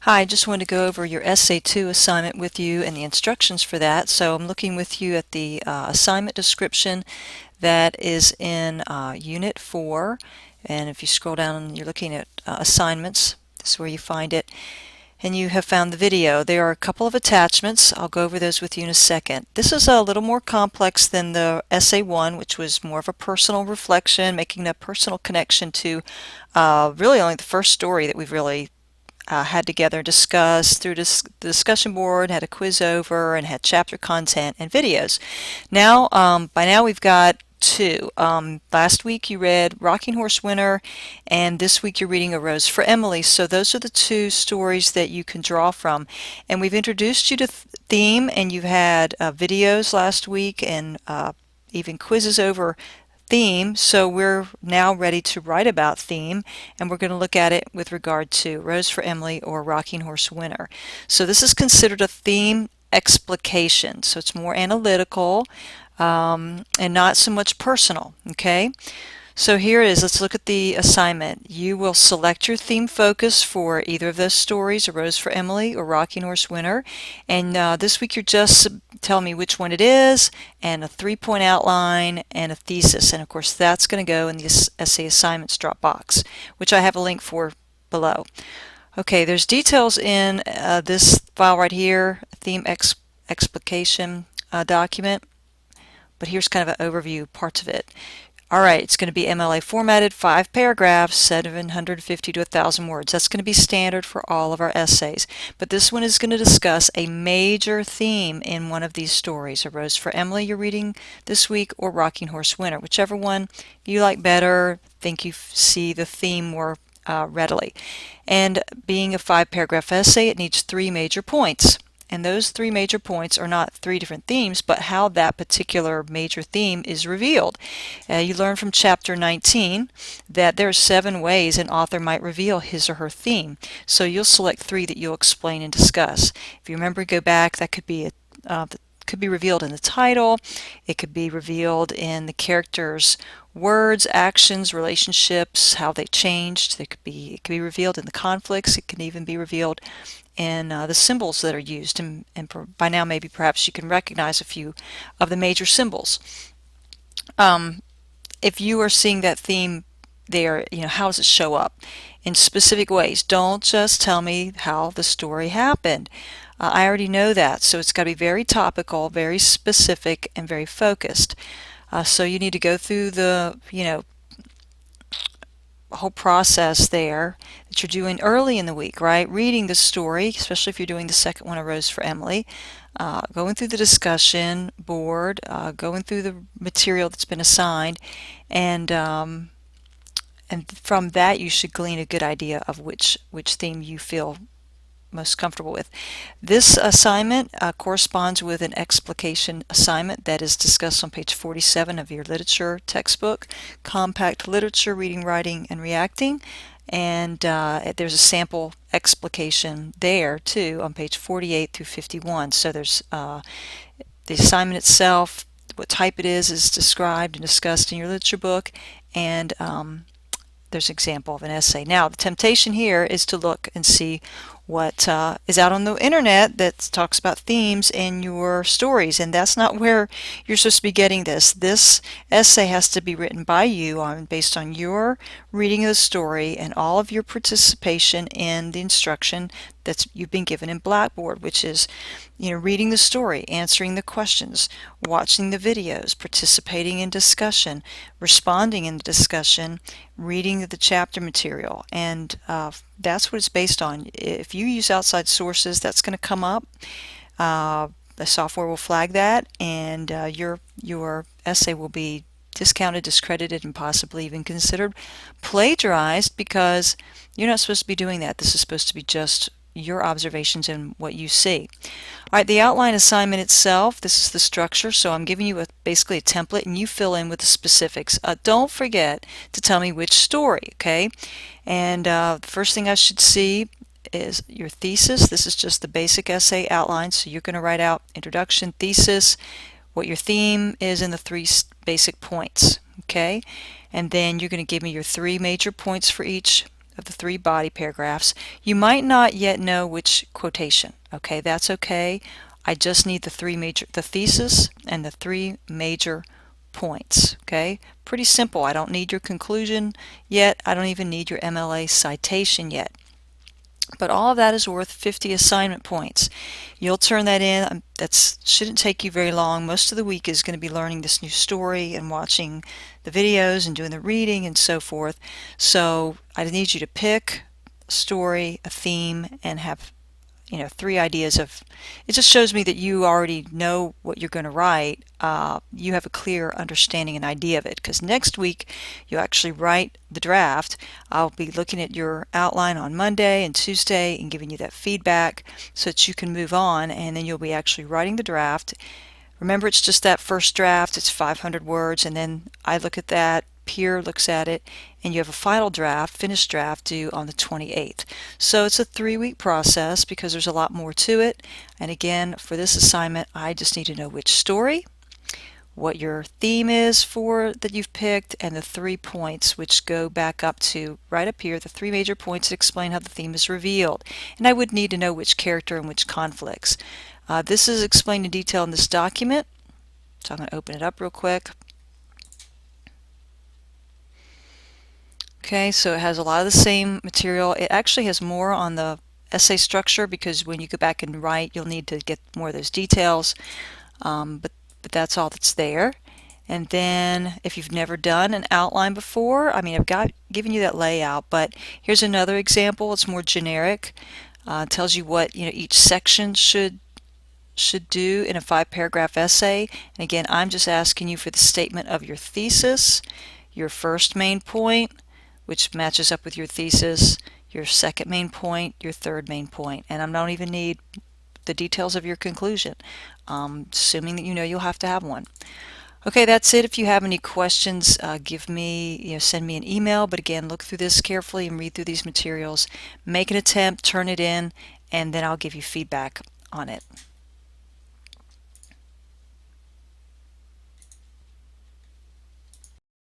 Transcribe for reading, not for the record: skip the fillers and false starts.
Hi, I just wanted to go over your Essay 2 assignment with you and the instructions for that. So I'm looking with you at the assignment description that is in Unit 4. And if you scroll down, you're looking at assignments. This is where you find it. And you have found the video. There are a couple of attachments. I'll go over those with you in a second. This is a little more complex than the Essay 1, which was more of a personal reflection, making a personal connection to really only the first story that we've really had together, discussed through the discussion board, had a quiz over, and had chapter content and videos. Now, by now we've got two. Last week you read Rocking Horse Winter, and this week you're reading A Rose for Emily. So those are the two stories that you can draw from. And we've introduced you to theme, and you've had videos last week and even quizzes over theme, so we're now ready to write about theme, and we're going to look at it with regard to Rose for Emily or Rocking Horse Winter. So this is considered a theme explication, so it's more analytical and not so much personal. Okay, so here it is. Let's look at the assignment. You will select your theme focus for either of those stories, A Rose for Emily or Rocking Horse Winter. And this week you're just telling me which one it is, and a 3-point outline, and a thesis. And of course that's going to go in the essay assignments drop box, which I have a link for below. Okay, there's details in this file right here, theme explication document. But here's kind of an overview, parts of it. Alright, it's going to be MLA formatted, 5 paragraphs, 750 to 1,000 words. That's going to be standard for all of our essays. But this one is going to discuss a major theme in one of these stories. A Rose for Emily you're reading this week, or Rocking Horse Winter. Whichever one you like better, think you see the theme more readily. And being a 5-paragraph essay, it needs 3 major points. And those 3 major points are not 3 different themes, but how that particular major theme is revealed. You learn from chapter 19 that there are 7 ways an author might reveal his or her theme. So you'll select 3 that you'll explain and discuss. If you remember, go back, that could be revealed in the title, it could be revealed in the characters' words, actions, relationships, how they changed. It could be revealed in the conflicts. It can even be revealed in the symbols that are used, and by now maybe perhaps you can recognize a few of the major symbols. If you are seeing that theme there, how does it show up in specific ways? Don't just tell me how the story happened. I already know that, so it's got to be very topical, very specific, and very focused. So you need to go through the whole process there that you're doing early in the week, right? Reading the story, especially if you're doing the second one, A Rose for Emily, going through the discussion board, going through the material that's been assigned, and from that you should glean a good idea of which theme you feel most comfortable with. This assignment corresponds with an explication assignment that is discussed on page 47 of your literature textbook, Compact Literature, Reading, Writing, and Reacting. And there's a sample explication there too on page 48 through 51. So there's the assignment itself, what type it is described and discussed in your literature book, and there's an example of an essay. Now, the temptation here is to look and see what is out on the internet that talks about themes in your stories, and that's not where you're supposed to be getting this. This essay has to be written by you based on your reading of the story and all of your participation in the instruction that you've been given in Blackboard, which is reading the story, answering the questions, watching the videos, participating in discussion, responding in the discussion, reading the chapter material, and that's what it's based on. If you use outside sources, that's going to come up. The software will flag that, and your essay will be discounted, discredited, and possibly even considered plagiarized, because you're not supposed to be doing that. This is supposed to be just your observations and what you see. Alright, the outline assignment itself, this is the structure, so I'm giving you basically a template, and you fill in with the specifics. Don't forget to tell me which story, okay? And the first thing I should see is your thesis. This is just the basic essay outline, so you're going to write out introduction, thesis, what your theme is, and the 3 basic points, okay? And then you're going to give me your 3 major points for each of the 3 body paragraphs. You might not yet know which quotation. Okay, that's okay. I just need the thesis and the 3 major points. Okay, pretty simple. I don't need your conclusion yet. I don't even need your MLA citation yet. But all of that is worth 50 assignment points. You'll turn that in. That shouldn't take you very long. Most of the week is going to be learning this new story and watching the videos and doing the reading and so forth. So I need you to pick a story, a theme, and have 3 ideas of. It just shows me that you already know what you're going to write. You have a clear understanding and idea of it, because next week you actually write the draft. I'll be looking at your outline on Monday and Tuesday and giving you that feedback so that you can move on, and then you'll be actually writing the draft. Remember, it's just that first draft. It's 500 words, and then I look at that, peer looks at it, and you have a final draft, finished draft, due on the 28th. So it's a 3-week process because there's a lot more to it. And again, for this assignment, I just need to know which story, what your theme is that you've picked, and the 3 points, which go back up to right up here, the 3 major points that explain how the theme is revealed. And I would need to know which character and which conflicts. This is explained in detail in this document, so I'm going to open it up real quick. Okay, so it has a lot of the same material. It actually has more on the essay structure, because when you go back and write, you'll need to get more of those details. But that's all that's there. And then if you've never done an outline before, I mean, given you that layout, but here's another example. It's more generic. Tells you what each section should do in a 5-paragraph essay. And again, I'm just asking you for the statement of your thesis, your first main point, which matches up with your thesis, your second main point, your third main point. And I don't even need the details of your conclusion, assuming that you'll have to have one. Okay, that's it. If you have any questions, send me an email. But again, look through this carefully and read through these materials. Make an attempt, turn it in, and then I'll give you feedback on it.